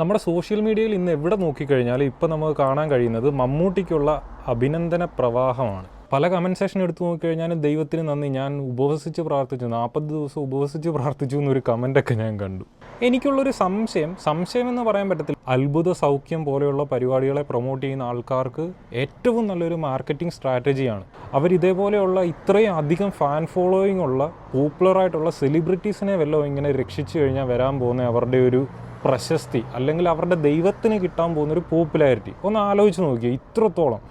നമ്മുടെ സോഷ്യൽ മീഡിയയിൽ ഇന്ന് എവിടെ നോക്കിക്കഴിഞ്ഞാലും ഇപ്പോൾ നമുക്ക് കാണാൻ കഴിയുന്നത് മമ്മൂട്ടിക്കുള്ള അഭിനന്ദന പ്രവാഹമാണ്. പല കമൻറ്റ് സെഷൻ എടുത്ത് നോക്കിക്കഴിഞ്ഞാൽ ദൈവത്തിന് നന്ദി, ഞാൻ ഉപവസിച്ച് പ്രാർത്ഥിച്ചു, 40 ദിവസം ഉപവസിച്ച് പ്രാർത്ഥിച്ചു എന്നൊരു കമൻറ്റൊക്കെ ഞാൻ കണ്ടു. എനിക്കുള്ളൊരു സംശയം എന്ന് പറയാൻ പറ്റത്തില്ല. അത്ഭുത സൗഖ്യം പോലെയുള്ള പരിപാടികളെ പ്രൊമോട്ട് ചെയ്യുന്ന ആൾക്കാർക്ക് ഏറ്റവും നല്ലൊരു മാർക്കറ്റിംഗ് സ്ട്രാറ്റജിയാണ്. അവരിതേപോലെയുള്ള ഇത്രയും അധികം ഫാൻ ഫോളോയിങ് ഉള്ള പോപ്പുലറായിട്ടുള്ള സെലിബ്രിറ്റീസിനെ വല്ലതും ഇങ്ങനെ രക്ഷിച്ചു കഴിഞ്ഞാൽ വരാൻ പോകുന്ന അവരുടെ ഒരു പ്രശസ്തി, അല്ലെങ്കിൽ അവരുടെ ദൈവത്തിന് കിട്ടാൻ പോകുന്നൊരു പോപ്പുലാരിറ്റി ഒന്ന് ആലോചിച്ച് നോക്കിയാൽ ഇത്രത്തോളം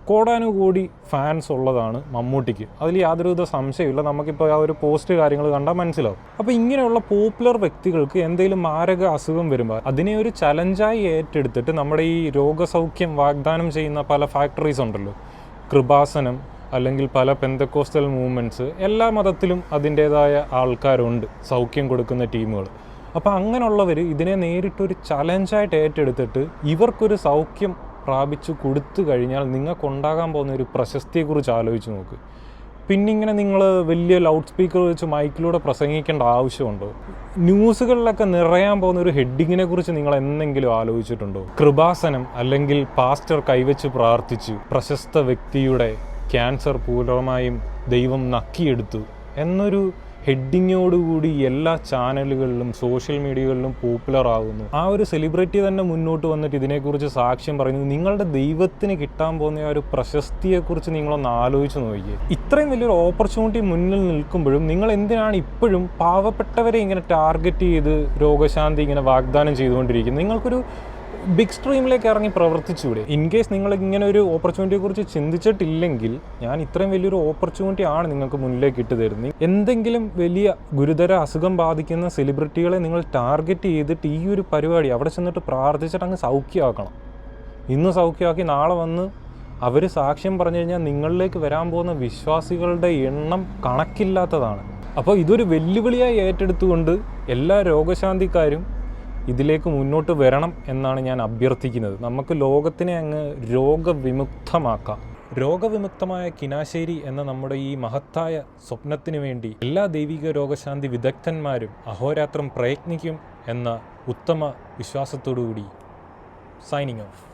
കോടാനുകോടി ഫാൻസ് ഉള്ളതാണ് മമ്മൂട്ടിക്ക്. അതിൽ യാതൊരുവിധ സംശയമില്ല. നമുക്കിപ്പോൾ ആ ഒരു പോസ്റ്റ് കാര്യങ്ങൾ കണ്ടാൽ മനസ്സിലാവും. അപ്പോൾ ഇങ്ങനെയുള്ള പോപ്പുലർ വ്യക്തികൾക്ക് എന്തെങ്കിലും മാരക അസുഖം വരുമ്പോൾ അതിനെ ഒരു ചലഞ്ചായി ഏറ്റെടുത്തിട്ട് നമ്മുടെ ഈ രോഗസൗഖ്യം വാഗ്ദാനം ചെയ്യുന്ന പല ഫാക്ടറീസ് ഉണ്ടല്ലോ, കൃപാസനം അല്ലെങ്കിൽ പല പെന്തക്കോസ്റ്റൽ മൂവ്മെൻറ്റ്സ്, എല്ലാ മതത്തിലും അതിൻ്റേതായ ആൾക്കാരുണ്ട്, സൗഖ്യം കൊടുക്കുന്ന ടീമുകൾ. അപ്പോൾ അങ്ങനെയുള്ളവർ ഇതിനെ നേരിട്ടൊരു ചലഞ്ചായിട്ട് ഏറ്റെടുത്തിട്ട് ഇവർക്കൊരു സൗഖ്യം പ്രാപിച്ചു കൊടുത്തു കഴിഞ്ഞാൽ നിങ്ങൾക്കുണ്ടാകാൻ പോകുന്ന ഒരു പ്രശസ്തിയെക്കുറിച്ച് ആലോചിച്ച് നോക്ക്. പിന്നിങ്ങനെ നിങ്ങൾ വലിയ ലൗഡ് സ്പീക്കർ വെച്ച് മൈക്കിലൂടെ പ്രസംഗിക്കേണ്ട ആവശ്യമുണ്ടോ? ന്യൂസുകളിലൊക്കെ നിറയാൻ പോകുന്ന ഒരു ഹെഡിങ്ങിനെ കുറിച്ച് നിങ്ങൾ എന്തെങ്കിലും ആലോചിച്ചിട്ടുണ്ടോ? കൃപാസനം അല്ലെങ്കിൽ പാസ്റ്റർ കൈവച്ച് പ്രാർത്ഥിച്ചു, പ്രശസ്ത വ്യക്തിയുടെ ക്യാൻസർ പൂർണ്ണമായും ദൈവം നക്കിയെടുത്തു എന്നൊരു ഹെഡിങ്ങോടുകൂടി എല്ലാ ചാനലുകളിലും സോഷ്യൽ മീഡിയകളിലും പോപ്പുലർ ആകുന്നു. ആ ഒരു സെലിബ്രിറ്റി തന്നെ മുന്നോട്ട് വന്നിട്ട് ഇതിനെക്കുറിച്ച് സാക്ഷ്യം പറയുന്നു. നിങ്ങളുടെ ദൈവത്തിന് കിട്ടാൻ പോകുന്ന ആ ഒരു പ്രശസ്തിയെക്കുറിച്ച് നിങ്ങളൊന്ന് ആലോചിച്ച് നോക്കിയേ. ഇത്രയും വലിയൊരു ഓപ്പർച്യൂണിറ്റി മുന്നിൽ നിൽക്കുമ്പോഴും നിങ്ങൾ എന്തിനാണ് ഇപ്പോഴും പാവപ്പെട്ടവരെ ഇങ്ങനെ ടാർഗറ്റ് ചെയ്ത് രോഗശാന്തി ഇങ്ങനെ വാഗ്ദാനം ചെയ്തുകൊണ്ടിരിക്കുന്നത്? നിങ്ങൾക്കൊരു ബിഗ് സ്ട്രീമിലേക്ക് ഇറങ്ങി പ്രവർത്തിച്ചൂടെ? ഇൻ കേസ് നിങ്ങൾ ഇങ്ങനെ ഒരു ഓപ്പർച്യൂണിറ്റിയെക്കുറിച്ച് ചിന്തിച്ചിട്ടില്ലെങ്കിൽ, ഞാൻ ഇത്രയും വലിയൊരു ഓപ്പർച്യൂണിറ്റി ആണ് നിങ്ങൾക്ക് മുന്നിലേക്ക് ഇട്ട് തരുന്നത്. എന്തെങ്കിലും വലിയ ഗുരുതര അസുഖം ബാധിക്കുന്ന സെലിബ്രിറ്റികളെ നിങ്ങൾ ടാർഗറ്റ് ചെയ്തിട്ട് ഈ ഒരു പരിപാടി അവിടെ ചെന്നിട്ട് പ്രാർത്ഥിച്ചിട്ട് അങ്ങ് സൗഖ്യമാക്കണം. ഇന്ന് സൗഖ്യമാക്കി നാളെ വന്ന് അവർ സാക്ഷ്യം പറഞ്ഞു കഴിഞ്ഞാൽ നിങ്ങളിലേക്ക് വരാൻ പോകുന്ന വിശ്വാസികളുടെ എണ്ണം കണക്കില്ലാത്തതാണ്. അപ്പോൾ ഇതൊരു വെല്ലുവിളിയായി ഏറ്റെടുത്തുകൊണ്ട് എല്ലാ രോഗശാന്തിക്കാരും ഇതിലേക്ക് മുന്നോട്ട് വരണം എന്നാണ് ഞാൻ അഭ്യർത്ഥിക്കുന്നത്. നമുക്ക് ലോകത്തിനെ അങ്ങ് രോഗവിമുക്തമാക്കാം. രോഗവിമുക്തമായ കിനാശ്ശേരി എന്ന നമ്മുടെ ഈ മഹത്തായ സ്വപ്നത്തിന് വേണ്ടി എല്ലാ ദൈവിക രോഗശാന്തി വിദഗ്ധന്മാരും അഹോരാത്രം പ്രയത്നിക്കും എന്ന ഉത്തമ വിശ്വാസത്തോടുകൂടി സൈനിങ് ഓഫ്.